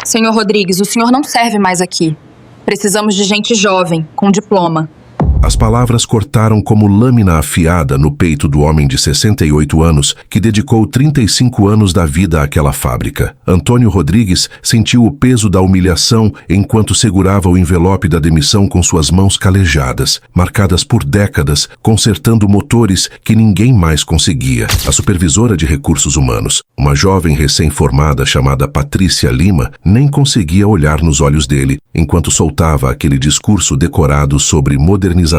Senhor Rodrigues, o senhor não serve mais aqui. Precisamos de gente jovem, com diploma. As palavras cortaram como lâmina afiada no peito do homem de 68 anos que dedicou 35 anos da vida àquela fábrica. Antônio Rodrigues sentiu o peso da humilhação enquanto segurava o envelope da demissão com suas mãos calejadas, marcadas por décadas, consertando motores que ninguém mais conseguia. A supervisora de recursos humanos, uma jovem recém-formada chamada Patrícia Lima, nem conseguia olhar nos olhos dele enquanto soltava aquele discurso decorado sobre modernização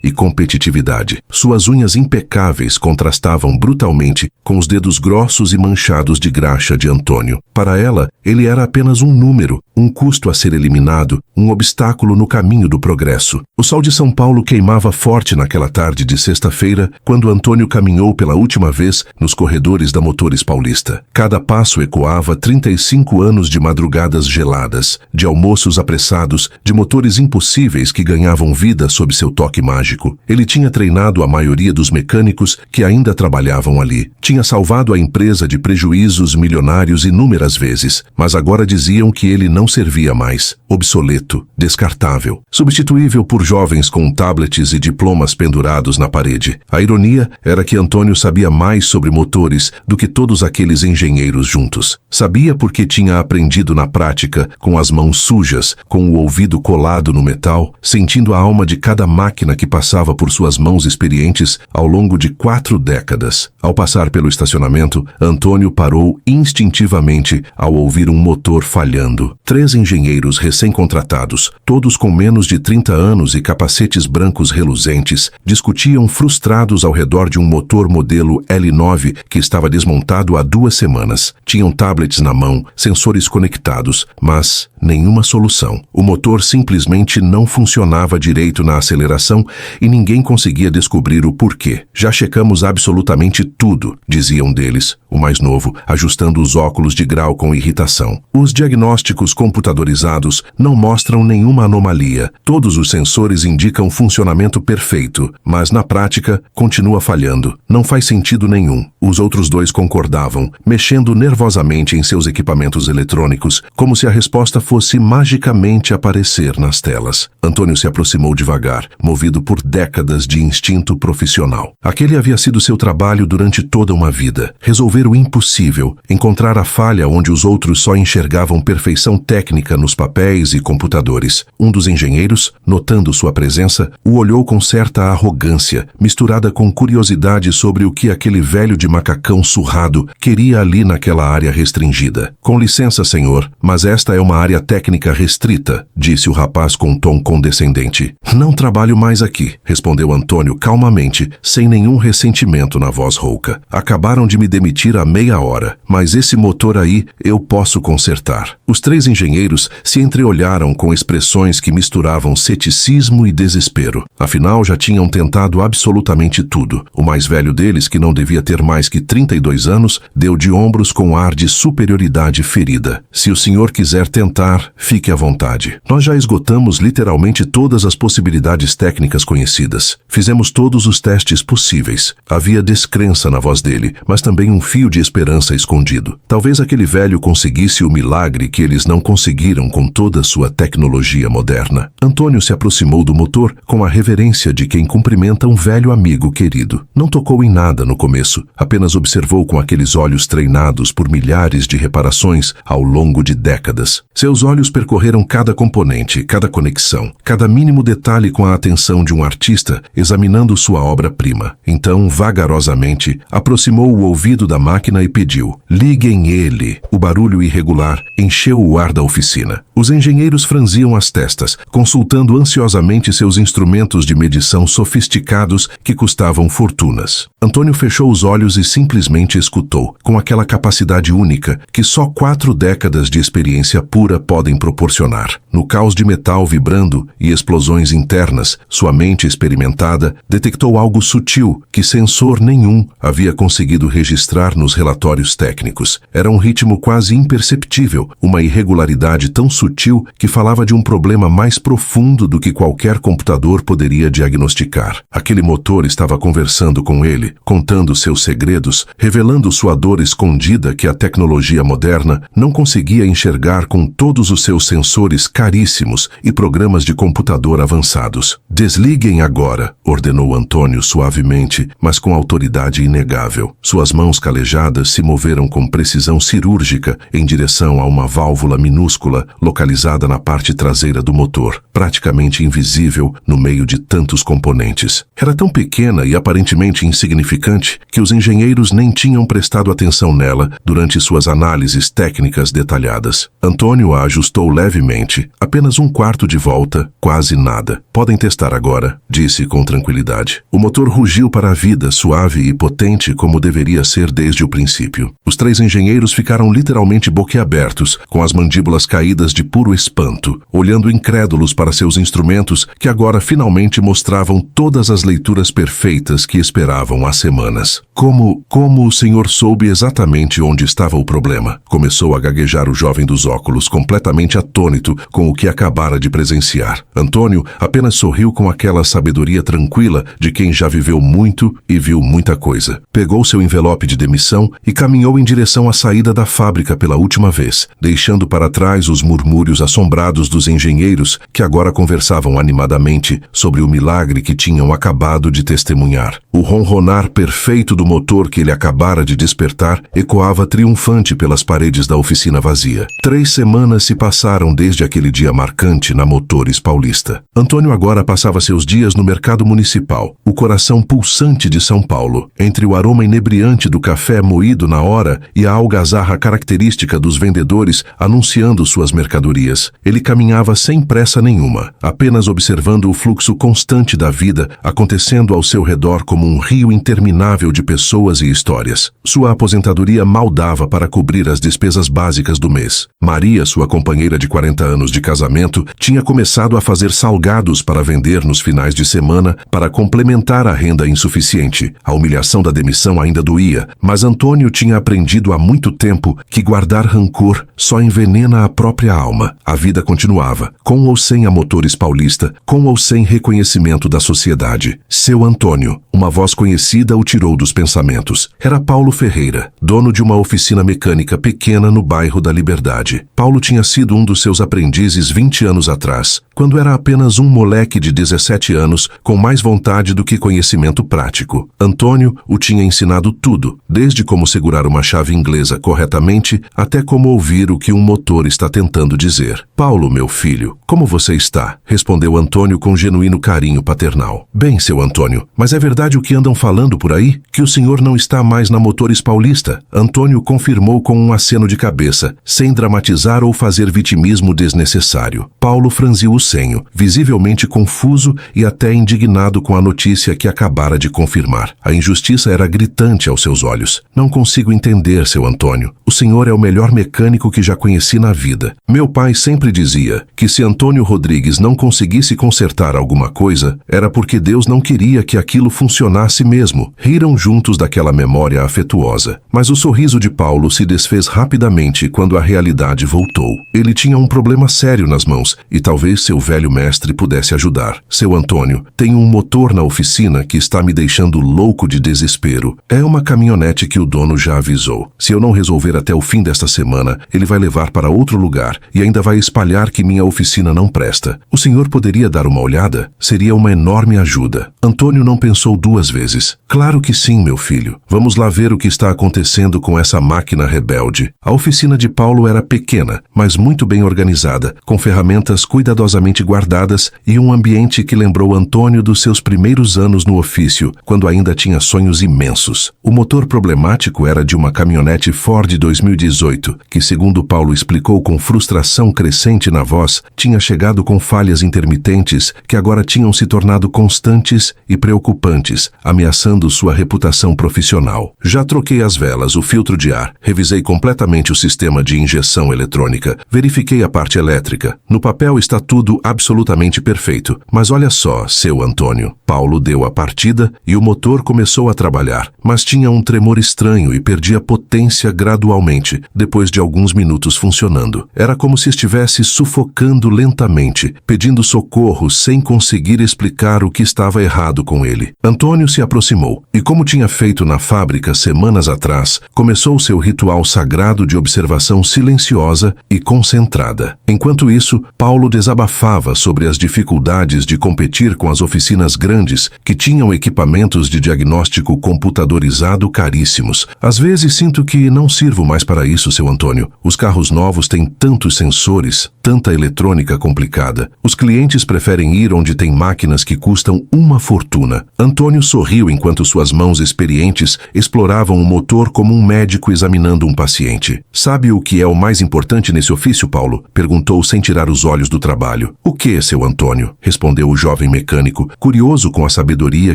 e competitividade. Suas unhas impecáveis contrastavam brutalmente com os dedos grossos e manchados de graxa de Antônio. Para ela, ele era apenas um número, um custo a ser eliminado, um obstáculo no caminho do progresso. O sol de São Paulo queimava forte naquela tarde de sexta-feira, quando Antônio caminhou pela última vez nos corredores da Motores Paulista. Cada passo ecoava 35 anos de madrugadas geladas, de almoços apressados, de motores impossíveis que ganhavam vida sob seu toque mágico. Ele tinha treinado a maioria dos mecânicos que ainda trabalhavam ali. Tinha salvado a empresa de prejuízos milionários inúmeras vezes, mas agora diziam que ele não servia mais. Obsoleto, descartável, substituível por jovens com tablets e diplomas pendurados na parede. A ironia era que Antônio sabia mais sobre motores do que todos aqueles engenheiros juntos. Sabia porque tinha aprendido na prática, com as mãos sujas, com o ouvido colado no metal, sentindo a alma de cada máquina que passava por suas mãos experientes ao longo de 4 décadas. Ao passar pelo estacionamento, Antônio parou instintivamente ao ouvir um motor falhando. 3 engenheiros recém-contratados, todos com menos de 30 anos e capacetes brancos reluzentes, discutiam frustrados ao redor de um motor modelo L9 que estava desmontado há 2 semanas. Tinham tablets na mão, sensores conectados, mas nenhuma solução. O motor simplesmente não funcionava direito na aceleração e ninguém conseguia descobrir o porquê. Já checamos absolutamente tudo, dizia um deles, o mais novo, ajustando os óculos de grau com irritação. Os diagnósticos computadorizados não mostram nenhuma anomalia. Todos os sensores indicam funcionamento perfeito, mas na prática continua falhando. Não faz sentido nenhum. Os outros 2 concordavam, mexendo nervosamente em seus equipamentos eletrônicos, como se a resposta fosse magicamente aparecer nas telas. Antônio se aproximou devagar, movido por décadas de instinto profissional. Aquele havia sido seu trabalho durante toda uma vida. Resolver o impossível, encontrar a falha onde os outros só enxergavam perfeição técnica nos papéis e computadores. Um dos engenheiros, notando sua presença, o olhou com certa arrogância, misturada com curiosidade sobre o que aquele velho de macacão surrado queria ali naquela área restringida. Com licença, senhor, mas esta é uma área técnica restrita, disse o rapaz com tom condescendente. Não trabalho mais aqui, respondeu Antônio calmamente, sem nenhum ressentimento na voz rouca. Acabaram de me demitir há meia hora, mas esse motor aí eu posso consertar. Os 3 engenheiros se entreolharam com expressões que misturavam ceticismo e desespero. Afinal, já tinham tentado absolutamente tudo. O mais velho deles, que não devia ter mais que 32 anos, deu de ombros com ar de superioridade ferida. Se o senhor quiser tentar, fique à vontade. Nós já esgotamos literalmente todas as possibilidades técnicas conhecidas. Fizemos todos os testes possíveis. Havia descrença na voz dele, mas também um fio de esperança escondido. Talvez aquele velho conseguisse o milagre que eles não conseguiram com toda a sua tecnologia moderna. Antônio se aproximou do motor com a reverência de quem cumprimenta um velho amigo querido. Não tocou em nada no começo, apenas observou com aqueles olhos treinados por milhares de reparações ao longo de décadas. Seus olhos percorreram cada componente, cada conexão, cada mínimo detalhe com a atenção de um artista examinando sua obra-prima. Então, vagarosamente, aproximou o ouvido da máquina e pediu: "Liguem ele." O barulho irregular encheu o ar da oficina. Os engenheiros franziam as testas, consultando ansiosamente seus instrumentos de medição sofisticados que custavam fortunas. Antônio fechou os olhos e simplesmente escutou, com aquela capacidade única que só 4 décadas de experiência pura podem proporcionar. No caos de metal vibrando e explosões internas, sua mente experimentada detectou algo sutil que sensor nenhum havia conseguido registrar nos relatórios técnicos. Era um ritmo quase imperceptível, uma irregularidade claridade tão sutil que falava de um problema mais profundo do que qualquer computador poderia diagnosticar. Aquele motor estava conversando com ele, contando seus segredos, revelando sua dor escondida que a tecnologia moderna não conseguia enxergar com todos os seus sensores caríssimos e programas de computador avançados. "Desliguem agora", ordenou Antônio suavemente, mas com autoridade inegável. Suas mãos calejadas se moveram com precisão cirúrgica em direção a uma válvula minúscula localizada na parte traseira do motor, praticamente invisível no meio de tantos componentes. Era tão pequena e aparentemente insignificante que os engenheiros nem tinham prestado atenção nela durante suas análises técnicas detalhadas. Antônio a ajustou levemente, apenas um quarto de volta, quase nada. "Podem testar agora", disse com tranquilidade. O motor rugiu para a vida, suave e potente como deveria ser desde o princípio. Os 3 engenheiros ficaram literalmente boquiabertos, com as mandíbulas caídas de puro espanto, olhando incrédulos para seus instrumentos que agora finalmente mostravam todas as leituras perfeitas que esperavam há semanas. Como o senhor soube exatamente onde estava o problema?" Começou a gaguejar o jovem dos óculos, completamente atônito com o que acabara de presenciar. Antônio apenas sorriu com aquela sabedoria tranquila de quem já viveu muito e viu muita coisa. Pegou seu envelope de demissão e caminhou em direção à saída da fábrica pela última vez, deixando para trás os murmúrios assombrados dos engenheiros que agora conversavam animadamente sobre o milagre que tinham acabado de testemunhar. O ronronar perfeito do motor que ele acabara de despertar ecoava triunfante pelas paredes da oficina vazia. 3 semanas se passaram desde aquele dia marcante na Motores Paulista. Antônio agora passava seus dias no mercado municipal, o coração pulsante de São Paulo, entre o aroma inebriante do café moído na hora e a algazarra característica dos vendedores anunciando suas mercadorias. Ele caminhava sem pressa nenhuma, apenas observando o fluxo constante da vida acontecendo ao seu redor como um rio interminável de pessoas e histórias. Sua aposentadoria mal dava para cobrir as despesas básicas do mês. Maria, sua companheira de 40 anos de casamento, tinha começado a fazer salgados para vender nos finais de semana para complementar a renda insuficiente. A humilhação da demissão ainda doía, mas Antônio tinha aprendido há muito tempo que guardar rancor só envenena a própria alma. A vida continuava, com ou sem a Motores Paulista, com ou sem reconhecimento da sociedade. Seu Antônio, uma voz conhecida o tirou dos pensamentos. Era Paulo Ferreira, dono de uma oficina mecânica pequena no bairro da Liberdade. Paulo tinha sido um dos seus aprendizes 20 anos atrás, quando era apenas um moleque de 17 anos com mais vontade do que conhecimento prático. Antônio o tinha ensinado tudo, desde como segurar uma chave inglesa corretamente até como ouvir o que um motor está tentando dizer. "Paulo, meu filho, como você está?", respondeu Antônio com genuíno carinho paternal. "Bem, seu Antônio, mas é verdade o que andam falando por aí? Que o senhor não está mais na Motores Paulista?", Antônio confirmou com um aceno de cabeça, sem dramatizar ou fazer vitimismo desnecessário. Paulo franziu o senho, visivelmente confuso e até indignado com a notícia que acabara de confirmar. A injustiça era gritante aos seus olhos. "Não consigo entender, seu Antônio. O senhor é o melhor mecânico que já conheci na vida. Meu pai sempre dizia que se Antônio Rodrigues não conseguisse consertar alguma coisa, era porque Deus não queria que aquilo funcionasse mesmo." Riram juntos daquela memória afetuosa. Mas o sorriso de Paulo se desfez rapidamente quando a realidade voltou. Ele tinha um problema sério nas mãos e talvez seu velho mestre pudesse ajudar. "Seu Antônio, tem um motor na oficina que está me deixando louco de desespero. É uma caminhonete que o dono já avisou. Se eu não resolver até o fim desta semana, ele vai levar para outro lugar e ainda vai espalhar que minha oficina não presta. O senhor poderia dar uma olhada? Seria uma enorme ajuda." Antônio não pensou 2 vezes. "Claro que sim, meu filho. Vamos lá ver o que está acontecendo com essa máquina rebelde." A oficina de Paulo era pequena, mas muito bem organizada, com ferramentas cuidadosamente guardadas e um ambiente que lembrou Antônio dos seus primeiros anos no ofício, quando ainda tinha sonhos imensos. O motor problemático era de uma caminhonete Ford 2018, que, segundo Paulo explicou com frustração crescente na voz, tinha chegado com falhas intermitentes que agora tinham se tornado constantes e preocupantes, ameaçando sua reputação profissional. "Já troquei as velas, o filtro de ar, revisei completamente o sistema de injeção eletrônica, verifiquei a parte elétrica. No papel está tudo absolutamente perfeito. Mas olha só, seu Antônio." Paulo deu a partida e o motor começou a trabalhar, mas tinha um tremor estranho e perdia potência gradualmente, depois de alguns minutos funcionando. funcionando. Era como se estivesse sufocando lentamente, pedindo socorro sem conseguir explicar o que estava errado com ele. Antônio se aproximou e, como tinha feito na fábrica semanas atrás, começou seu ritual sagrado de observação silenciosa e concentrada. Enquanto isso, Paulo desabafava sobre as dificuldades de competir com as oficinas grandes que tinham equipamentos de diagnóstico computadorizado caríssimos. Às vezes sinto que não sirvo mais para isso, seu Antônio. Os carros novos têm tantos sensores, tanta eletrônica complicada. Os clientes preferem ir onde tem máquinas que custam uma fortuna. Antônio sorriu enquanto suas mãos experientes exploravam o motor como um médico examinando um paciente. Sabe o que é o mais importante nesse ofício, Paulo? Perguntou sem tirar os olhos do trabalho. O que, seu Antônio? Respondeu o jovem mecânico, curioso com a sabedoria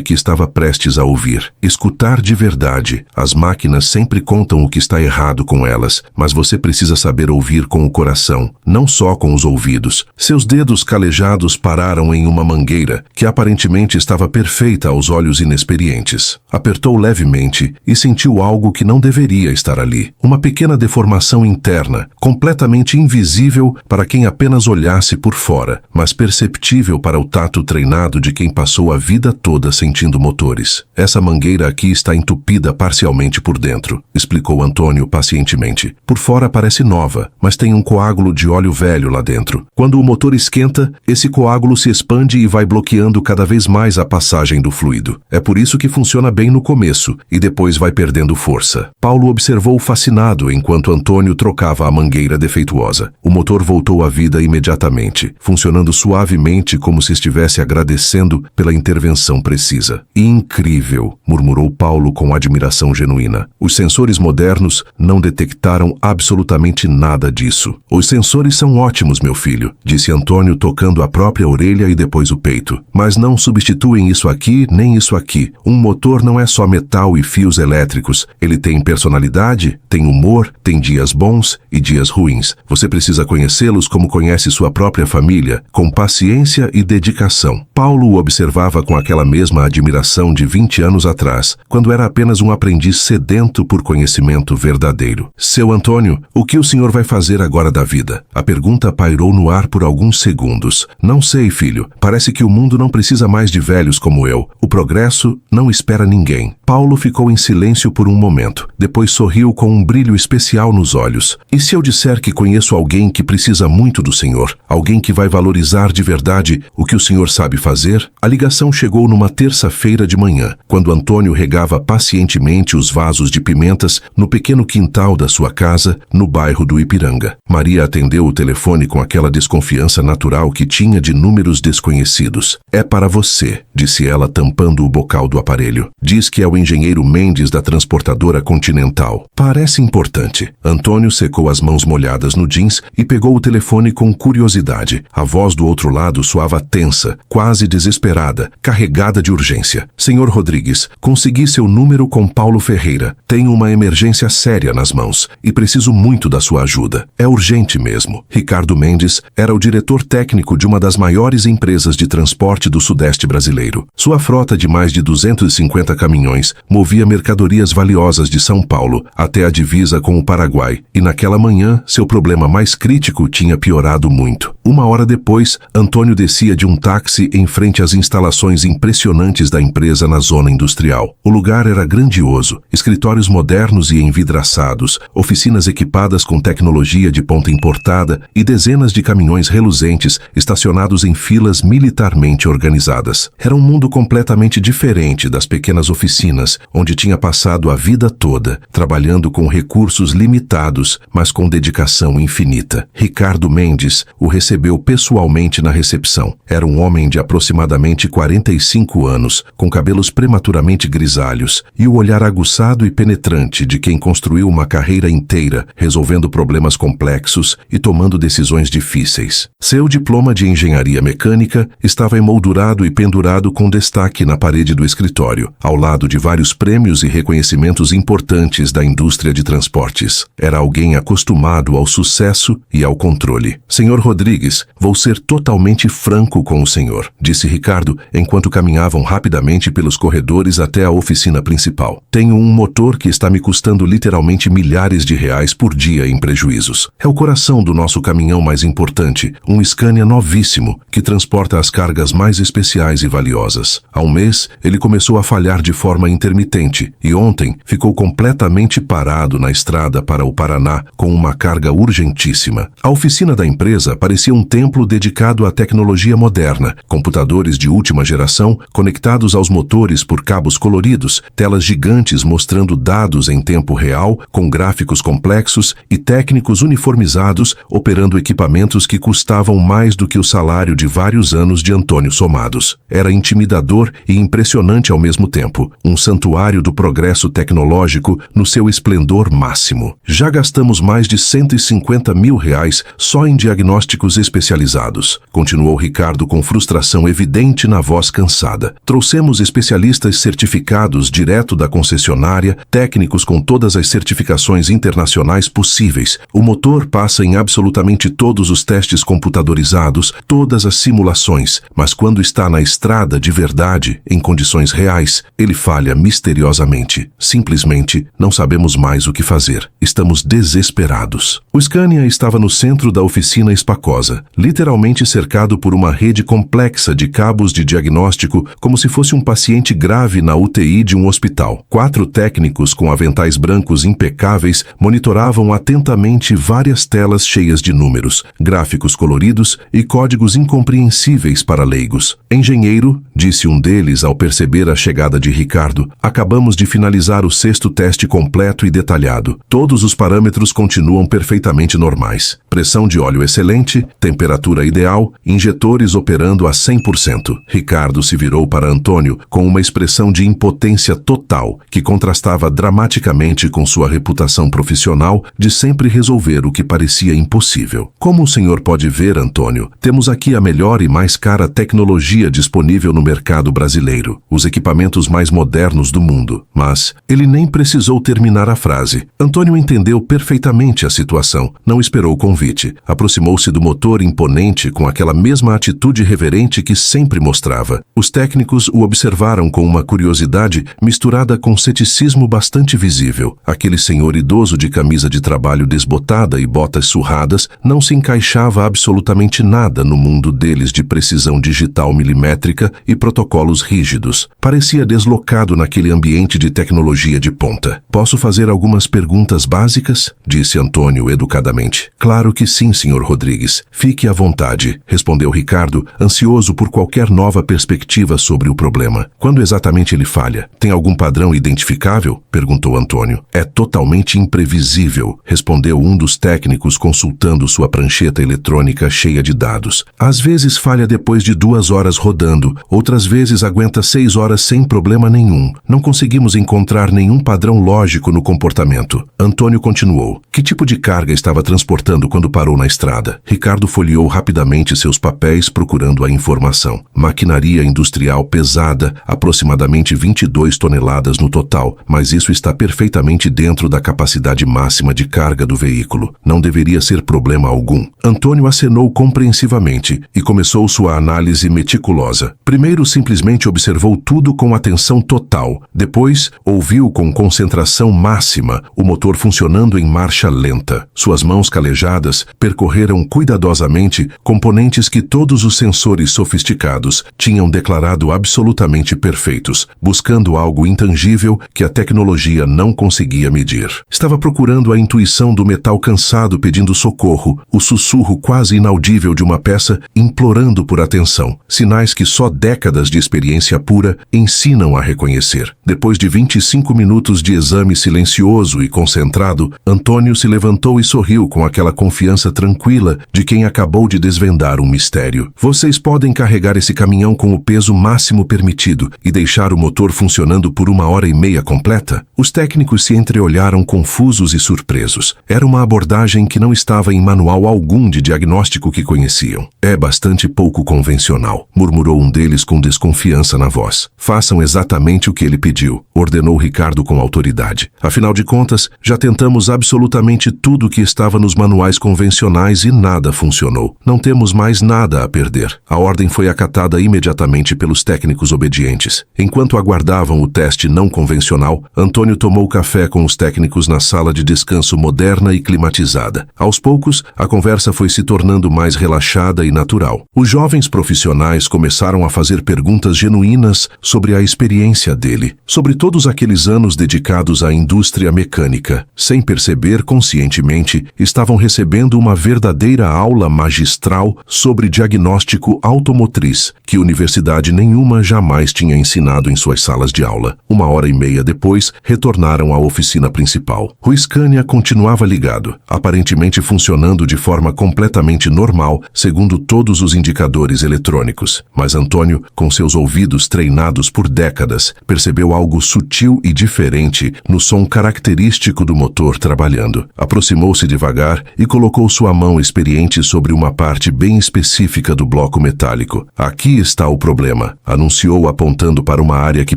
que estava prestes a ouvir. Escutar de verdade. As máquinas sempre contam o que está errado com elas, mas você precisa saber ouvir com o coração, não só com os ouvidos. Seus dedos calejados pararam em uma mangueira, que aparentemente estava perfeita aos olhos inexperientes. Apertou levemente e sentiu algo que não deveria estar ali. Uma pequena deformação interna, completamente invisível para quem apenas olhasse por fora, mas perceptível para o tato treinado de quem passou a vida toda sentindo motores. Essa mangueira aqui está entupida parcialmente por dentro, explicou Antônio pacientemente. Por fora parece nova, mas tem um coágulo de óleo velho lá dentro. Quando o motor esquenta, esse coágulo se expande e vai bloqueando cada vez mais a passagem do fluido. É por isso que funciona bem no começo e depois vai perdendo força. Paulo observou fascinado enquanto Antônio trocava a mangueira defeituosa. O motor voltou à vida imediatamente, funcionando suavemente como se estivesse agradecendo pela intervenção precisa. Incrível, murmurou Paulo com admiração genuína. Os sensores modernos não detectaram absolutamente nada disso. Os sensores são ótimos, meu filho, disse Antônio tocando a própria orelha e depois o peito. Mas não substituem isso aqui nem isso aqui. Um motor não é só metal e fios elétricos. Ele tem personalidade, tem humor, tem dias bons e dias ruins. Você precisa conhecê-los como conhece sua própria família, com paciência e dedicação. Paulo o observava com aquela mesma admiração de 20 anos atrás, quando era apenas um aprendiz sedento por conhecimento verdadeiro. Seu Antônio, o que o senhor vai fazer agora da vida? A pergunta pairou no ar por alguns segundos. Não sei, filho. Parece que o mundo não precisa mais de velhos como eu. O progresso não espera ninguém. Paulo ficou em silêncio por um momento. Depois sorriu com um brilho especial nos olhos. E se eu disser que conheço alguém que precisa muito do senhor? Alguém que vai valorizar de verdade o que o senhor sabe fazer? A ligação chegou numa terça-feira de manhã, quando Antônio regava pacientemente os vasos de pimentas no pequeno quintal da sua casa, no bairro do Ipiranga. Maria atendeu o telefone com aquela desconfiança natural que tinha de números desconhecidos. É para você, disse ela tampando o bocal do aparelho. Diz que é o engenheiro Mendes da transportadora Continental. Parece importante. Antônio secou as mãos molhadas no jeans e pegou o telefone com curiosidade. A voz do outro lado soava tensa, quase desesperada, carregada de urgência. Senhor Rodrigues, consegui seu número com Paulo Ferreira. Tenho uma emergência séria nas mãos e preciso muito da sua ajuda. É urgente mesmo. Ricardo Mendes era o diretor técnico de uma das maiores empresas de transporte do Sudeste brasileiro. Sua frota de mais de 250 caminhões movia mercadorias valiosas de São Paulo até a divisa com o Paraguai, e naquela manhã seu problema mais crítico tinha piorado muito. Uma hora depois, Antônio descia de um táxi em frente às instalações impressionantes da empresa na zona industrial. O lugar era grandioso, escritórios modernos e envidraçados, oficinas equipadas com tecnologia de ponta importada e dezenas de caminhões reluzentes estacionados em filas militarmente organizadas. Era um mundo completamente diferente das pequenas oficinas, onde tinha passado a vida toda, trabalhando com recursos limitados, mas com dedicação infinita. Ricardo Mendes o recebeu pessoalmente na recepção. Era um homem de aproximadamente 45 anos, com cabelos prematuramente grisalhos e o olhar aguçado e penetrante de quem construiu uma carreira inteira, resolvendo problemas complexos e tomando decisões difíceis. Seu diploma de engenharia mecânica estava emoldurado e pendurado pendurado com destaque na parede do escritório, ao lado de vários prêmios e reconhecimentos importantes da indústria de transportes. Era alguém acostumado ao sucesso e ao controle. Senhor Rodrigues, vou ser totalmente franco com o senhor, disse Ricardo enquanto caminhavam rapidamente pelos corredores até a oficina principal. Tenho um motor que está me custando literalmente milhares de reais por dia em prejuízos. É o coração do nosso caminhão mais importante, um Scania novíssimo, que transporta as cargas mais especiais e valiosas. Há um mês, ele começou a falhar de forma intermitente e ontem ficou completamente parado na estrada para o Paraná com uma carga urgentíssima. A oficina da empresa parecia um templo dedicado à tecnologia moderna, computadores de última geração conectados aos motores por cabos coloridos, telas gigantes mostrando dados em tempo real, com gráficos complexos e técnicos uniformizados operando equipamentos que custavam mais do que o salário de vários anos de Antônio somados. Era intimidador e impressionante ao mesmo tempo, um santuário do progresso tecnológico no seu esplendor máximo. Já gastamos mais de 150 mil reais só em diagnósticos especializados, continuou Ricardo com frustração evidente na voz cansada. Trouxemos especialistas certificados direto da concessionária, técnicos com todas as certificações internacionais possíveis. O motor passa em absolutamente todos os testes computadorizados, todas as simulações, mas quando está na estrada de verdade, em condições reais, ele falha misteriosamente. Simplesmente não sabemos mais o que fazer. Estamos desesperados. O Scania estava no centro da oficina espacosa, literalmente cercado por uma rede complexa de cabos de diagnóstico, como se fosse um paciente grave na UTI de um hospital. 4 técnicos com aventais brancos impecáveis monitoravam atentamente várias telas cheias de números, gráficos coloridos e códigos incompreensíveis para leigos. Engenheiro, disse um deles ao perceber a chegada de Ricardo, acabamos de finalizar o 6º teste completo e detalhado. Todos os parâmetros continuam perfeitamente normais. Pressão de óleo excelente, temperatura ideal, injetores operando a 100%. Ricardo se virou para Antônio com uma expressão de impotência total que contrastava dramaticamente com sua reputação profissional de sempre resolver o que parecia impossível. Como o senhor pode ver, Antônio, temos aqui a melhor e mais cara tecnologia disponível no mercado brasileiro, os equipamentos mais modernos do mundo. Mas ele nem precisou terminar a frase. Antônio entendeu perfeitamente a situação, não esperou o convite. Aproximou-se do motor imponente com aquela mesma atitude reverente que sempre mostrava. Os técnicos o observaram com uma curiosidade misturada com ceticismo bastante visível. Aquele senhor idoso de camisa de trabalho desbotada e botas surradas não se encaixava absolutamente nada no mundo deles de precisão digital milimétrica e protocolos rígidos. Parecia deslocado naquele ambiente de tecnologia de ponta. Posso fazer algumas perguntas básicas? Disse Antônio educadamente. Claro que sim, senhor Rodrigues. Fique à vontade, respondeu Ricardo, ansioso por qualquer nova perspectiva sobre o problema. Quando exatamente ele falha? Tem algum padrão identificável? Perguntou Antônio. É totalmente imprevisível, respondeu um dos técnicos consultando sua prancheta eletrônica cheia de dados. Às vezes falha depois de 2 horas rodando, outras vezes aguenta 6 horas sem problema nenhum. Não conseguimos encontrar nenhum padrão lógico no comportamento. Antônio continuou. Que tipo de carga estava transportando quando parou na estrada? Ricardo folheou rapidamente seus papéis procurando a informação. Maquinaria industrial pesada, aproximadamente 22 toneladas no total, mas isso está perfeitamente dentro da capacidade máxima de carga do veículo. Não deveria ser problema algum. Antônio acenou compreensivamente e começou sua análise meticulosa. Primeiro simplesmente observou tudo com atenção total. Depois, ouviu com concentração máxima o motor funcionando em marcha lenta. Suas mãos calejadas percorreram cuidadosamente componentes que todos os sensores sofisticados tinham declarado absolutamente perfeitos, buscando algo intangível que a tecnologia não conseguia medir. Estava procurando a intuição do metal cansado pedindo socorro, o sussurro quase inaudível de uma peça implorando por atenção, sinais que só décadas de experiência pura ensinam a reconhecer. Depois de 25 minutos de exame silencioso e concentrado, Antônio se levantou e sorriu com aquela confiança confiança tranquila de quem acabou de desvendar um mistério. Vocês podem carregar esse caminhão com o peso máximo permitido e deixar o motor funcionando por 1h30 completa? Os técnicos se entreolharam confusos e surpresos. Era uma abordagem que não estava em manual algum de diagnóstico que conheciam. É bastante pouco convencional, murmurou um deles com desconfiança na voz. Façam exatamente o que ele pediu, ordenou Ricardo com autoridade. Afinal de contas, já tentamos absolutamente tudo que estava nos manuais convencionais e nada funcionou. Não temos mais nada a perder. A ordem foi acatada imediatamente pelos técnicos obedientes. Enquanto aguardavam o teste não convencional, Antônio tomou café com os técnicos na sala de descanso moderna e climatizada. Aos poucos, a conversa foi se tornando mais relaxada e natural. Os jovens profissionais começaram a fazer perguntas genuínas sobre a experiência dele, sobre todos aqueles anos dedicados à indústria mecânica. Sem perceber conscientemente, estavam recebendo uma verdadeira aula magistral sobre diagnóstico automotriz, que universidade nenhuma jamais tinha ensinado em suas salas de aula. 1h30 depois, retornaram à oficina principal. O Scania continuava ligado, aparentemente funcionando de forma completamente normal, segundo todos os indicadores eletrônicos. Mas Antônio, com seus ouvidos treinados por décadas, percebeu algo sutil e diferente no som característico do motor trabalhando. Aproximou-se devagar e colocou sua mão experiente sobre uma parte bem específica do bloco metálico. Aqui está o problema, anunciou apontando para uma área que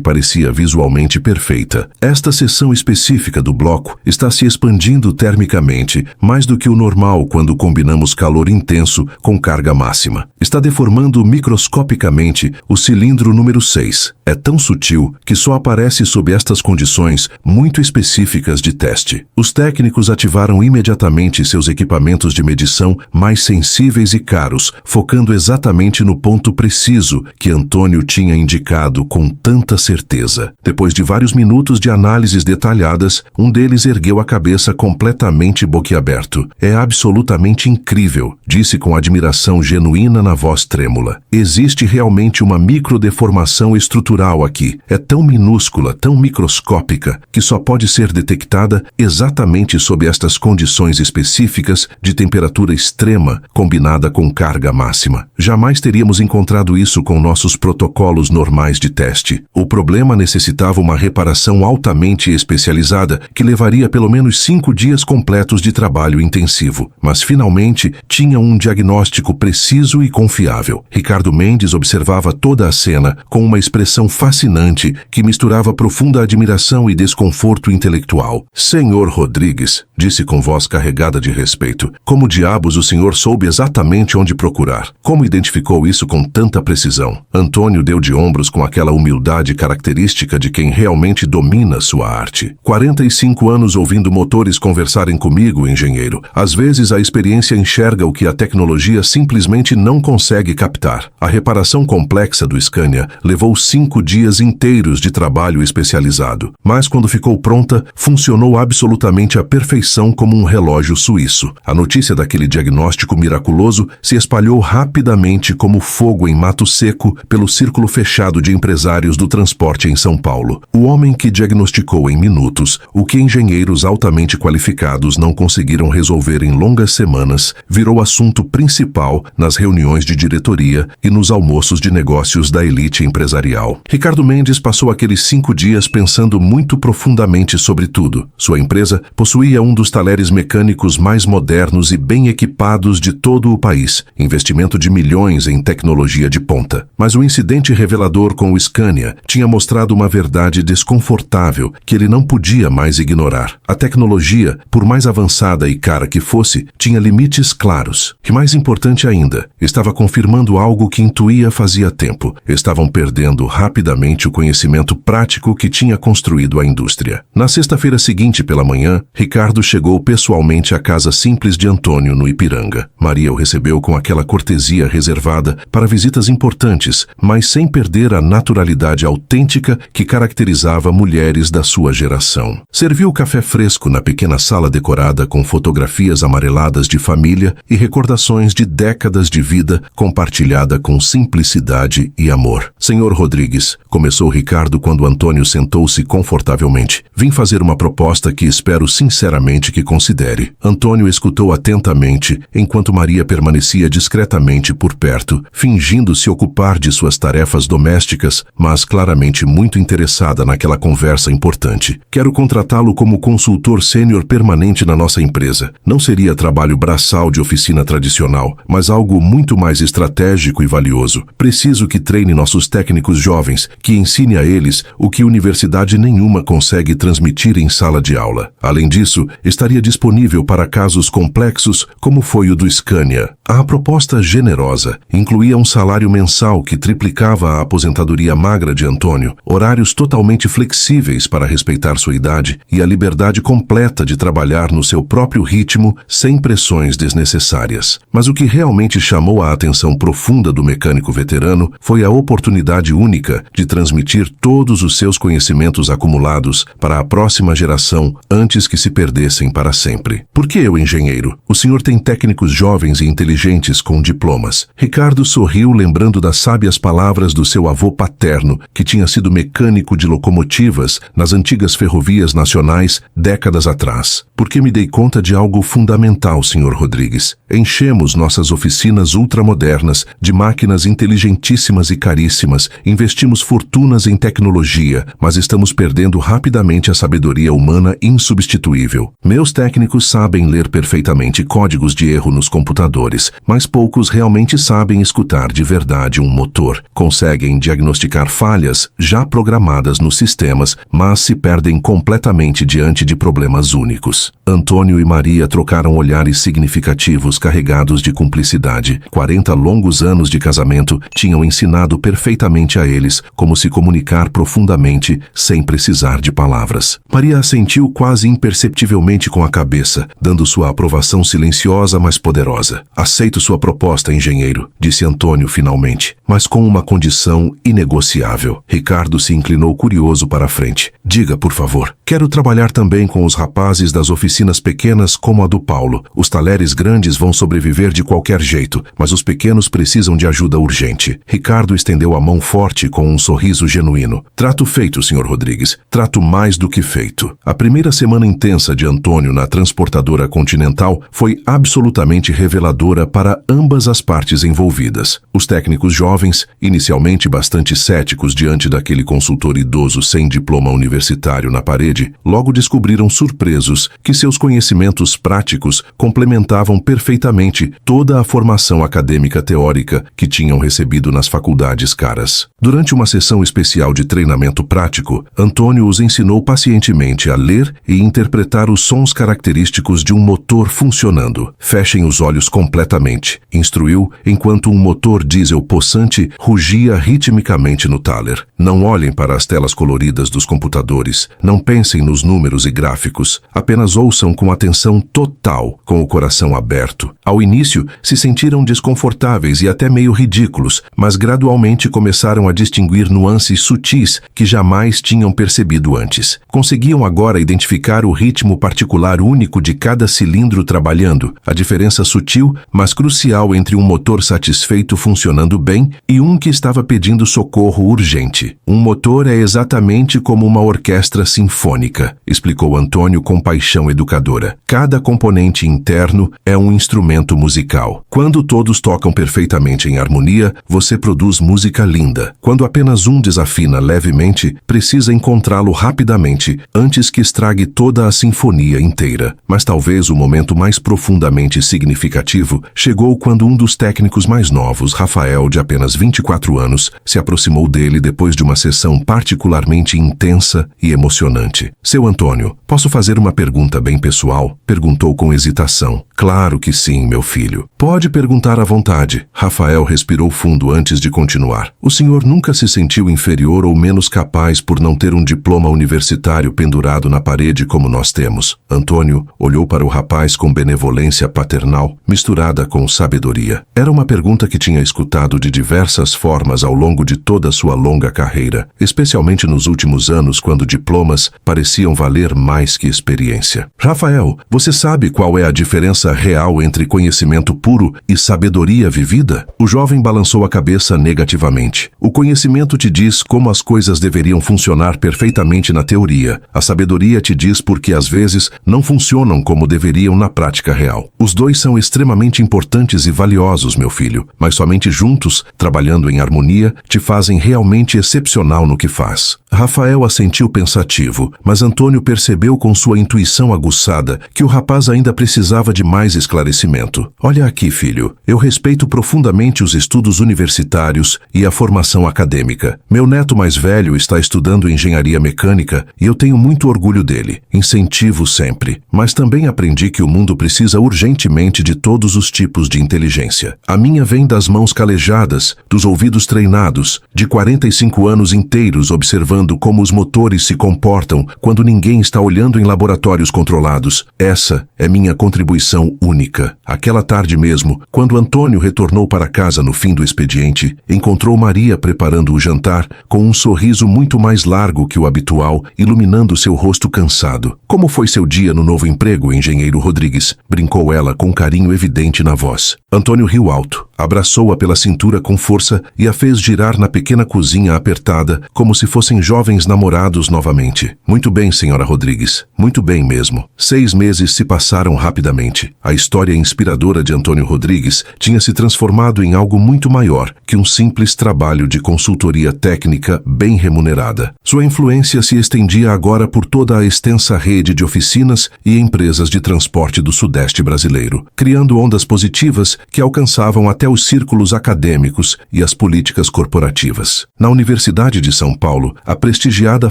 parecia visualmente perfeita. Esta seção específica do bloco está se expandindo termicamente, mais do que o normal quando combinamos calor intenso com carga máxima. Está deformando microscopicamente o cilindro número 6. É tão sutil que só aparece sob estas condições muito específicas de teste. Os técnicos ativaram imediatamente seus equipamentos de medição mais sensíveis e caros, focando exatamente no ponto preciso que Antônio tinha indicado com tanta certeza. Depois de vários minutos de análises detalhadas, um deles ergueu a cabeça completamente boquiaberto. É absolutamente incrível, disse com admiração genuína na voz trêmula. Existe realmente uma microdeformação estrutural aqui. É tão minúscula, tão microscópica, que só pode ser detectada exatamente sob estas condições específicas de temperatura extrema combinada com carga máxima. Jamais teríamos encontrado isso com nossos protocolos normais de teste. O problema necessitava uma reparação altamente especializada que levaria pelo menos 5 dias completos de trabalho intensivo. Mas finalmente tinha um diagnóstico preciso e confiável. Ricardo Mendes observava toda a cena com uma expressão fascinante que misturava profunda admiração e desconforto intelectual. Senhor Rodrigues, disse com voz carregada de respeito, como diabos o senhor soube exatamente onde procurar? Como identificou isso com tanta precisão? Antônio deu de ombros com aquela humildade característica de quem realmente domina sua arte. 45 anos ouvindo motores conversarem comigo, engenheiro. Às vezes a experiência enxerga o que a tecnologia simplesmente não consegue captar. A reparação complexa do Scania levou 5 dias inteiros de trabalho especializado. Mas quando ficou pronta, funcionou absolutamente à perfeição como um relógio suíço. A notícia daquele diagnóstico miraculoso se espalhou rapidamente como fogo em mato seco pelo círculo fechado de empresários do transporte em São Paulo. O homem que diagnosticou em minutos o que engenheiros altamente qualificados não conseguiram resolver em longas semanas, virou assunto principal nas reuniões de diretoria e nos almoços de negócios da elite empresarial. Ricardo Mendes passou aqueles 5 dias pensando muito profundamente sobre tudo. Sua empresa possuía um dos talheres mecânicos mais modernos e bem equipados de todo o país, investimento de milhões em tecnologia de ponta. Mas o incidente revelador com o Scania tinha mostrado uma verdade desconfortável que ele não podia mais ignorar. A tecnologia, por mais avançada e cara que fosse, tinha limites claros. E mais importante ainda, estava confirmando algo que intuía fazia tempo. Estavam perdendo rapidamente o conhecimento prático que tinha construído a indústria. Na sexta-feira seguinte pela manhã, Ricardo chegou pessoalmente à casa simples de Antônio no Ipiranga. Maria o recebeu com aquela cortesia reservada para visitas importantes, mas sem perder a naturalidade autêntica que caracterizava mulheres da sua geração. Serviu café fresco na pequena sala decorada com fotografias amareladas de família e recordações de décadas de vida compartilhada com simplicidade e amor. Senhor Rodrigues, Rodrigues, começou Ricardo quando Antônio sentou-se confortavelmente. Vim fazer uma proposta que espero sinceramente que considere. Antônio escutou atentamente, enquanto Maria permanecia discretamente por perto, fingindo se ocupar de suas tarefas domésticas, mas claramente muito interessada naquela conversa importante. Quero contratá-lo como consultor sênior permanente na nossa empresa. Não seria trabalho braçal de oficina tradicional, mas algo muito mais estratégico e valioso. Preciso que treine nossos técnicos jovens, que ensine a eles o que universidade nenhuma consegue transmitir em sala de aula. Além disso, estaria disponível para casos complexos como foi o do Scania. A proposta generosa incluía um salário mensal que triplicava a aposentadoria magra de Antônio, horários totalmente flexíveis para respeitar sua idade e a liberdade completa de trabalhar no seu próprio ritmo sem pressões desnecessárias. Mas o que realmente chamou a atenção profunda do mecânico veterano foi a oportunidade única de transmitir todos os seus conhecimentos acumulados para a próxima geração antes que se perdessem para sempre. Por que eu, engenheiro? O senhor tem técnicos jovens e inteligentes com diplomas. Ricardo sorriu lembrando das sábias palavras do seu avô paterno, que tinha sido mecânico de locomotivas nas antigas ferrovias nacionais décadas atrás. Porque me dei conta de algo fundamental, senhor Rodrigues. Enchemos nossas oficinas ultramodernas de máquinas inteligentíssimas e caríssimas, investimos fortunas em tecnologia, mas estamos perdendo rapidamente a sabedoria humana insubstituível. Meus técnicos sabem ler perfeitamente códigos de erro nos computadores, mas poucos realmente sabem escutar de verdade um motor. Conseguem diagnosticar falhas já programadas nos sistemas, mas se perdem completamente diante de problemas únicos. Antônio e Maria trocaram olhares significativos carregados de cumplicidade. 40 longos anos de casamento tinham ensinado perfeitamente a eles como se comunicar profundamente sem precisar de palavras. Maria assentiu quase imperceptivelmente com a cabeça, dando sua aprovação silenciosa mas poderosa. Aceito sua proposta, engenheiro, disse Antônio finalmente, mas com uma condição inegociável. Ricardo se inclinou curioso para a frente. Diga, por favor. Quero trabalhar também com os rapazes das oficinas pequenas como a do Paulo. Os talheres grandes vão sobreviver de qualquer jeito, mas os pequenos precisam de ajuda urgente. Ricardo estendeu a mão forte com um sorriso genuíno. Trato feito, senhor Rodrigues. Trato mais do que feito. A primeira semana intensa de Antônio na transportadora Continental foi absolutamente reveladora para ambas as partes envolvidas. Os técnicos jovens, inicialmente bastante céticos diante daquele consultor idoso sem diploma universitário na parede, logo descobriram surpresos que seus conhecimentos práticos complementavam perfeitamente toda a formação acadêmica teórica que tinham recebido nas faculdades caras. Durante uma sessão especial de treinamento prático, Antônio os ensinou pacientemente a ler e interpretar os sons característicos de um motor funcionando. Fechem os olhos completamente, instruiu, enquanto um motor diesel possante rugia ritmicamente no taler. Não olhem para as telas coloridas dos computadores, não pensem nos números e gráficos, apenas ouçam com atenção total, com o coração aberto. Ao início, se sentiram desconfortáveis e até meio ridículos, mas gradualmente começaram a distinguir nuances sutis que jamais tinham percebido antes. Conseguiam agora identificar o ritmo particular único de cada cilindro trabalhando, a diferença sutil, mas crucial entre um motor satisfeito funcionando bem e um que estava pedindo socorro urgente. Um motor é exatamente como uma orquestra sinfônica, explicou Antônio com paixão educadora. Cada componente interno é um instrumento musical. Quando todos tocam perfeitamente em harmonia, você produz música linda. Quando apenas um desafina levemente, precisa encontrá-lo rapidamente antes que estrague toda a sinfonia inteira. Mas talvez o momento mais profundamente significativo chegou quando um dos técnicos mais novos, Rafael, de apenas 24 anos, se aproximou dele depois de uma sessão particularmente intensa e emocionante. Seu Antônio, posso fazer uma pergunta bem pessoal? Perguntou com hesitação. Claro que sim, meu filho. Pode perguntar à vontade. Rafael respirou fundo antes de continuar. O senhor nunca se sentiu inferior ou menos capaz por não ter um diploma universitário pendurado na parede como nós temos? Antônio olhou para o rapaz com benevolência paternal, misturada com sabedoria. Era uma pergunta que tinha escutado de diversas formas ao longo de toda sua longa carreira, especialmente nos últimos anos, quando diplomas pareciam valer mais que experiência. Rafael, você sabe qual é a diferença real entre conhecimento puro e sabedoria vivida? O jovem balançou a cabeça negativamente. O conhecimento conhecimento te diz como as coisas deveriam funcionar perfeitamente na teoria. A sabedoria te diz porque às vezes não funcionam como deveriam na prática real. Os dois são extremamente importantes e valiosos, meu filho, mas somente juntos, trabalhando em harmonia, te fazem realmente excepcional no que faz. Rafael assentiu pensativo, mas Antônio percebeu com sua intuição aguçada que o rapaz ainda precisava de mais esclarecimento. Olha aqui, filho, eu respeito profundamente os estudos universitários e a formação acadêmica. Meu neto mais velho está estudando engenharia mecânica e eu tenho muito orgulho dele. Incentivo sempre. Mas também aprendi que o mundo precisa urgentemente de todos os tipos de inteligência. A minha vem das mãos calejadas, dos ouvidos treinados, de 45 anos inteiros observando como os motores se comportam quando ninguém está olhando em laboratórios controlados. Essa é minha contribuição única. Aquela tarde mesmo, quando Antônio retornou para casa no fim do expediente, encontrou Maria preparando o jantar com um sorriso muito mais largo que o habitual, iluminando seu rosto cansado. Como foi seu dia no novo emprego, engenheiro Rodrigues? Brincou ela com carinho evidente na voz. Antônio riu alto, abraçou-a pela cintura com força e a fez girar na pequena cozinha apertada, como se fossem jovens namorados novamente. Muito bem, senhora Rodrigues. Muito bem mesmo. 6 meses se passaram rapidamente. A história inspiradora de Antônio Rodrigues tinha se transformado em algo muito maior que um simples trabalho de consultoria técnica bem remunerada. Sua influência se estendia agora por toda a extensa rede de oficinas e empresas de transporte do Sudeste brasileiro, criando ondas positivas que alcançavam até os círculos acadêmicos e as políticas corporativas. Na Universidade de São Paulo, a prestigiada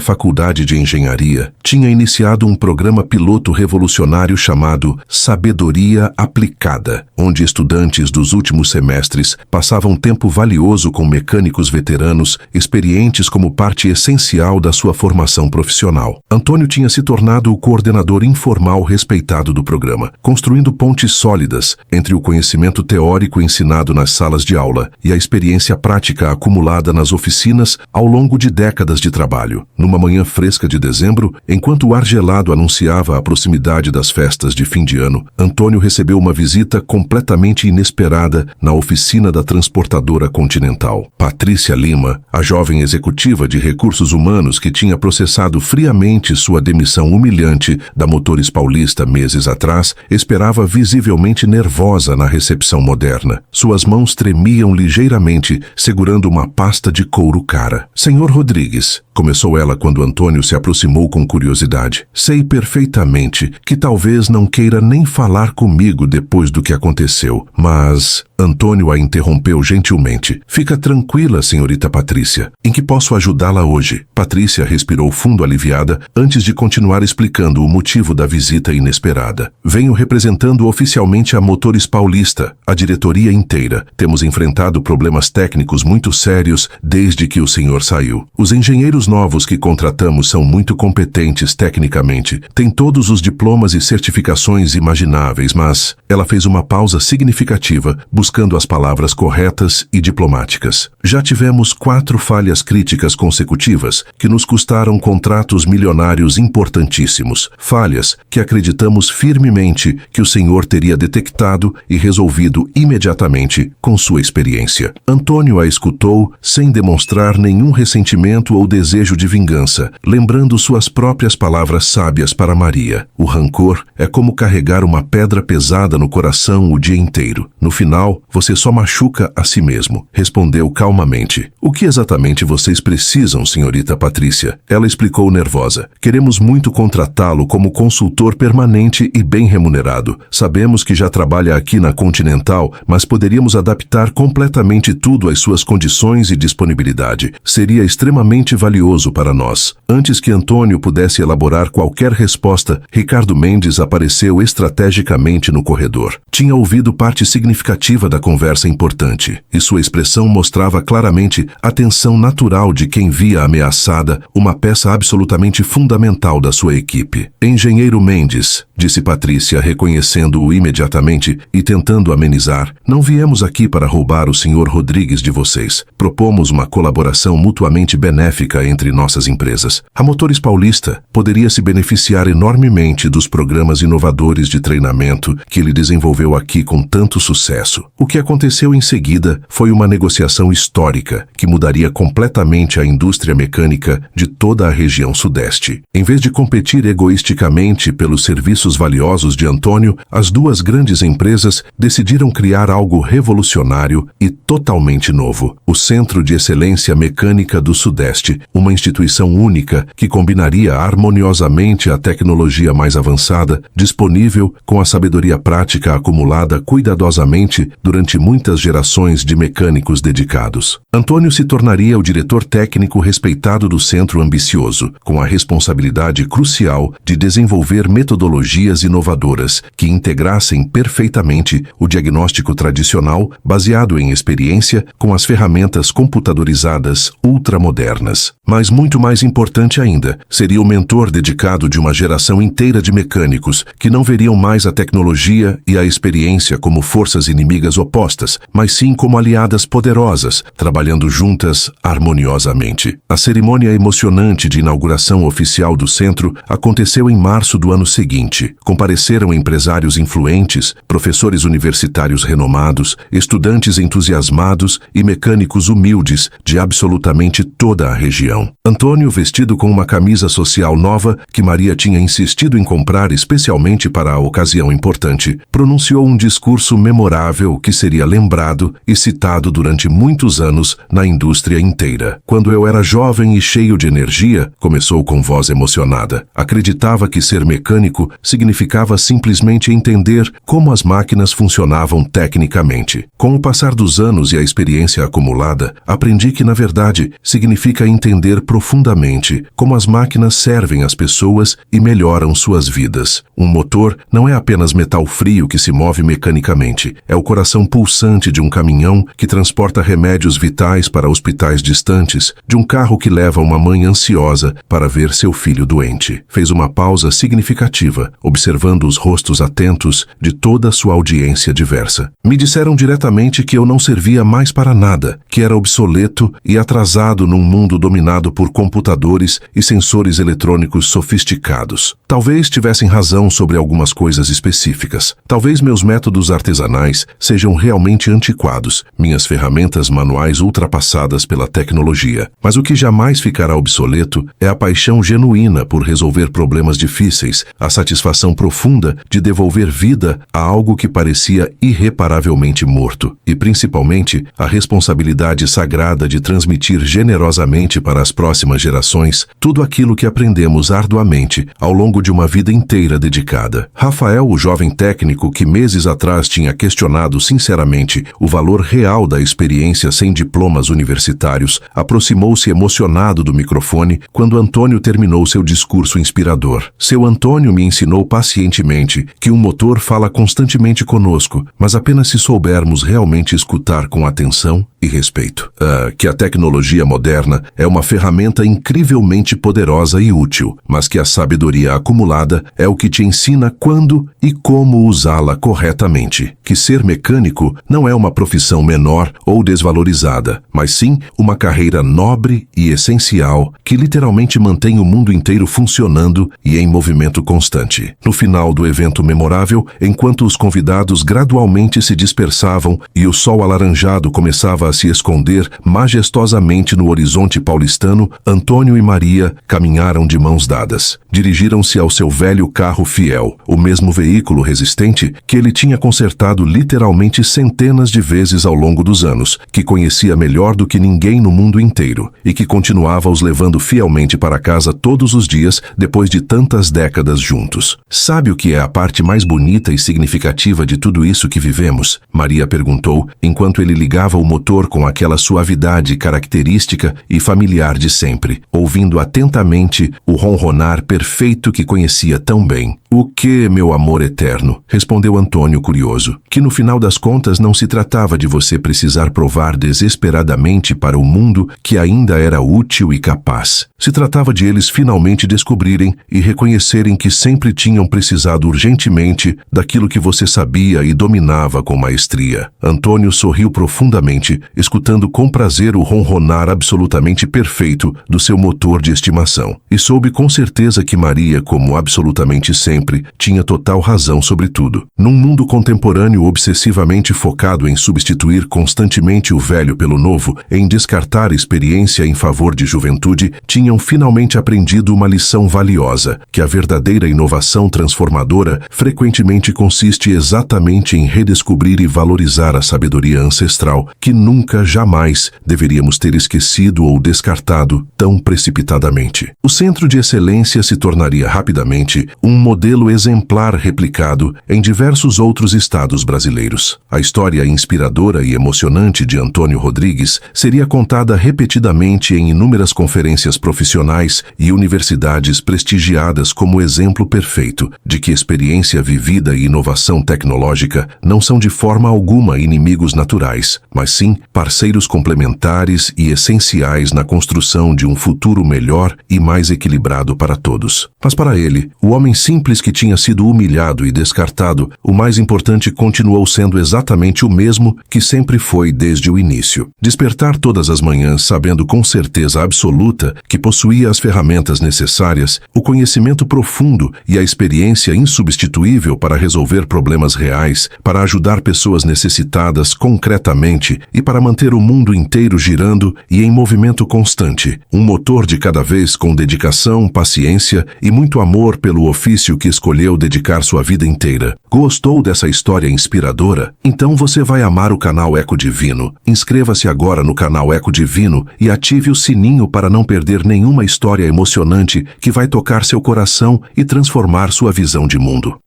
Faculdade de Engenharia tinha iniciado um programa piloto revolucionário chamado Sabedoria Aplicada, onde estudantes dos últimos semestres passavam tempo valioso com mecânicos veteranos, experientes como parte essencial da sua formação profissional. Antônio tinha se tornado o coordenador informal respeitado do programa, construindo pontes sólidas entre o conhecimento teórico ensinado nas salas de aula e a experiência prática acumulada nas oficinas ao longo de décadas de trabalho. Numa manhã fresca de dezembro, enquanto o ar gelado anunciava a proximidade das festas de fim de ano, Antônio recebeu uma visita completamente inesperada na oficina da transportadora Continental. Patrícia Lima, a jovem executiva de recursos humanos que tinha processado friamente sua demissão humilhante da Motores Paulista meses atrás, esperava visivelmente nervosa na recepção moderna. Suas mãos tremiam ligeiramente, segurando uma pasta de couro cara. Senhor Rodrigues, começou ela quando Antônio se aproximou com curiosidade. Sei perfeitamente que talvez não queira nem falar comigo depois do que aconteceu, mas... Antônio a interrompeu gentilmente. Fica tranquila, senhorita Patrícia. Em que posso ajudá-la hoje? Patrícia respirou fundo aliviada antes de continuar explicando o motivo da visita inesperada. Venho representando oficialmente a Motores Paulista, a diretoria inteira. Temos enfrentado problemas técnicos muito sérios desde que o senhor saiu. Os engenheiros novos que contratamos são muito competentes tecnicamente. Têm todos os diplomas e certificações imagináveis, mas... Ela fez uma pausa significativa, buscando as palavras corretas e diplomáticas. Já tivemos 4 falhas críticas consecutivas que nos custaram contratos milionários importantíssimos. Falhas que acreditamos firmemente que o senhor teria detectado e resolvido imediatamente com sua experiência. Antônio a escutou sem demonstrar nenhum ressentimento ou desejo de vingança, lembrando suas próprias palavras sábias para Maria. O rancor é como carregar uma pedra pesada no coração o dia inteiro. No final, você só machuca a si mesmo, respondeu calmamente. O que exatamente vocês precisam, senhorita Patrícia? Ela explicou nervosa. Queremos muito contratá-lo como consultor permanente e bem remunerado. Sabemos que já trabalha aqui na Continental, mas poderíamos adaptar completamente tudo às suas condições e disponibilidade. Seria extremamente valioso para nós. Antes que Antônio pudesse elaborar qualquer resposta, Ricardo Mendes apareceu estrategicamente no corredor. Tinha ouvido parte significativa da conversa importante, e sua expressão mostrava claramente a tensão natural de quem via ameaçada uma peça absolutamente fundamental da sua equipe. Engenheiro Mendes, disse Patrícia, reconhecendo-o imediatamente e tentando amenizar, não viemos aqui para roubar o senhor Rodrigues de vocês. Propomos uma colaboração mutuamente benéfica entre nossas empresas. A Motores Paulista poderia se beneficiar enormemente dos programas inovadores de treinamento que ele desenvolveu aqui com tanto sucesso. O que aconteceu em seguida foi uma negociação histórica que mudaria completamente a indústria mecânica de toda a região sudeste. Em vez de competir egoisticamente pelos serviços valiosos de Antônio, as duas grandes empresas decidiram criar algo revolucionário e totalmente novo: o Centro de Excelência Mecânica do Sudeste, uma instituição única que combinaria harmoniosamente a tecnologia mais avançada disponível com a sabedoria prática acumulada cuidadosamente durante muitas gerações de mecânicos dedicados. Antônio se tornaria o diretor técnico respeitado do centro ambicioso, com a responsabilidade crucial de desenvolver metodologias inovadoras que integrassem perfeitamente o diagnóstico tradicional, baseado em experiência, com as ferramentas computadorizadas ultramodernas. Mas muito mais importante ainda, seria o mentor dedicado de uma geração inteira de mecânicos que não veriam mais a tecnologia e a experiência como forças inimigas opostas, mas sim como aliadas poderosas, trabalhando juntas harmoniosamente. A cerimônia emocionante de inauguração oficial do centro aconteceu em março do ano seguinte. Compareceram empresários influentes, professores universitários renomados, estudantes entusiasmados e mecânicos humildes de absolutamente toda a região. Antônio, vestido com uma camisa social nova que Maria tinha insistido em comprar especialmente para a ocasião importante, pronunciou um discurso memorável que seria lembrado e citado durante muitos anos na indústria inteira. Quando eu era jovem e cheio de energia, começou com voz emocionada, acreditava que ser mecânico significava simplesmente entender como as máquinas funcionavam tecnicamente. Com o passar dos anos e a experiência acumulada, aprendi que, na verdade, significa entender profundamente como as máquinas servem às pessoas e melhoram suas vidas. Um motor não é apenas metal frio que se move mecanicamente, é o coração pulsante de um caminhão que transporta remédios vitais para hospitais distantes, de um carro que leva uma mãe ansiosa para ver seu filho doente. Fez uma pausa significativa, observando os rostos atentos de toda a sua audiência diversa. Me disseram diretamente que eu não servia mais para nada, que era obsoleto e atrasado num mundo dominado por computadores e sensores eletrônicos sofisticados. Talvez tivessem razão sobre algumas coisas específicas. Talvez meus métodos artesanais sejam realmente antiquados, minhas ferramentas manuais ultrapassadas pela tecnologia. Mas o que jamais ficará obsoleto é a paixão genuína por resolver problemas difíceis, a satisfação profunda de devolver vida a algo que parecia irreparavelmente morto, e principalmente a responsabilidade sagrada de transmitir generosamente para as próximas gerações tudo aquilo que aprendemos arduamente ao longo de uma vida inteira dedicada. Rafael, o jovem técnico que meses atrás tinha questionado sinceramente o valor real da experiência sem diplomas universitários, aproximou-se emocionado do microfone quando Antônio terminou seu discurso inspirador. Seu Antônio me ensinou pacientemente que um motor fala constantemente conosco, mas apenas se soubermos realmente escutar com atenção e respeito. Que a tecnologia moderna é uma ferramenta incrivelmente poderosa e útil, mas que a sabedoria acumulada é o que te ensina quando e como usá-la corretamente. Que ser mecânico não é uma profissão menor ou desvalorizada, mas sim uma carreira nobre e essencial que literalmente mantém o mundo inteiro funcionando e em movimento constante. No final do evento memorável, enquanto os convidados gradualmente se dispersavam e o sol alaranjado começava a se esconder majestosamente no horizonte paulistano, Antônio e Maria caminharam de mãos dadas. Dirigiram-se ao seu velho carro fiel, o mesmo veículo resistente que ele tinha consertado literalmente centenas de vezes ao longo dos anos, que conhecia melhor do que ninguém no mundo inteiro e que continuava os levando fielmente para casa todos os dias depois de tantas décadas juntos. Sabe o que é a parte mais bonita e significativa de tudo isso que vivemos? Maria perguntou, enquanto ele ligava o motor com aquela suavidade característica e familiar de sempre, ouvindo atentamente o ronronar perfeito que conhecia tão bem. O que, meu amor eterno? Respondeu Antônio curioso. Que no final das contas não se tratava de você precisar provar desesperadamente para o mundo que ainda era útil e capaz. Se tratava de eles finalmente descobrirem e reconhecerem que sempre tinham precisado urgentemente daquilo que você sabia e dominava com maestria. Antônio sorriu profundamente, escutando com com prazer o ronronar absolutamente perfeito do seu motor de estimação. E soube com certeza que Maria, como absolutamente sempre, tinha total razão sobre tudo. Num mundo contemporâneo obsessivamente focado em substituir constantemente o velho pelo novo, em descartar experiência em favor de juventude, tinham finalmente aprendido uma lição valiosa, que a verdadeira inovação transformadora frequentemente consiste exatamente em redescobrir e valorizar a sabedoria ancestral, que nunca, jamais deveríamos ter esquecido ou descartado tão precipitadamente. O Centro de Excelência se tornaria rapidamente um modelo exemplar replicado em diversos outros estados brasileiros. A história inspiradora e emocionante de Antônio Rodrigues seria contada repetidamente em inúmeras conferências profissionais e universidades prestigiadas como exemplo perfeito de que experiência vivida e inovação tecnológica não são de forma alguma inimigos naturais, mas sim parceiros complementares e essenciais na construção de um futuro melhor e mais equilibrado para todos. Mas para ele, o homem simples que tinha sido humilhado e descartado, o mais importante continuou sendo exatamente o mesmo que sempre foi desde o início. Despertar todas as manhãs sabendo com certeza absoluta que possuía as ferramentas necessárias, o conhecimento profundo e a experiência insubstituível para resolver problemas reais, para ajudar pessoas necessitadas concretamente e para manter o mundo inteiro girando e em movimento constante, um motor de cada vez com dedicação, paciência e muito amor pelo ofício que escolheu dedicar sua vida inteira. Gostou dessa história inspiradora? Então você vai amar o canal Eco Divino. Inscreva-se agora no canal Eco Divino e ative o sininho para não perder nenhuma história emocionante que vai tocar seu coração e transformar sua visão de mundo.